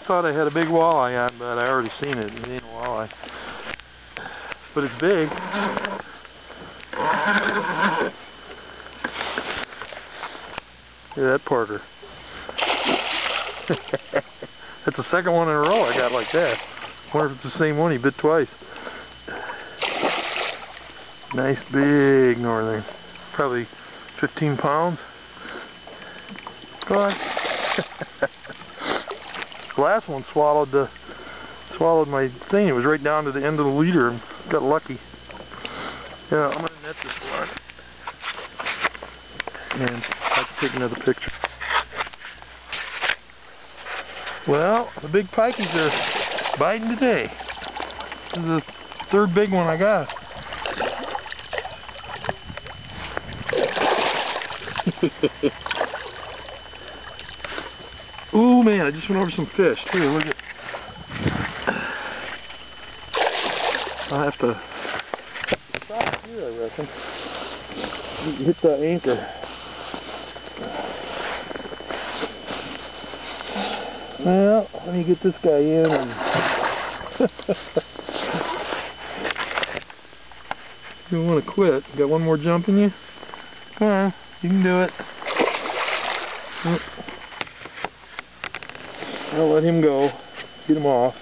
thought I had a big walleye on, but I already seen it. It ain't a walleye. But it's big. Look at that Parker. That's the second one in a row I got like that. I wonder if it's the same one. He bit twice. Nice big northern. Probably 15 pounds. Go on. The last one swallowed my thing. It was right down to the end of the leader and got lucky. Yeah, I'm gonna net this one. And I'll take another picture. Well, the big pikeys are biting today. This is the third big one I got. Ooh man, I just went over some fish too. Look at. I'll have to stop here, I reckon. Hit the anchor. Well, let me get this guy in and you don't want to quit. Got one more jump in you? Come on, you can do it. I'll let him go. Get him off.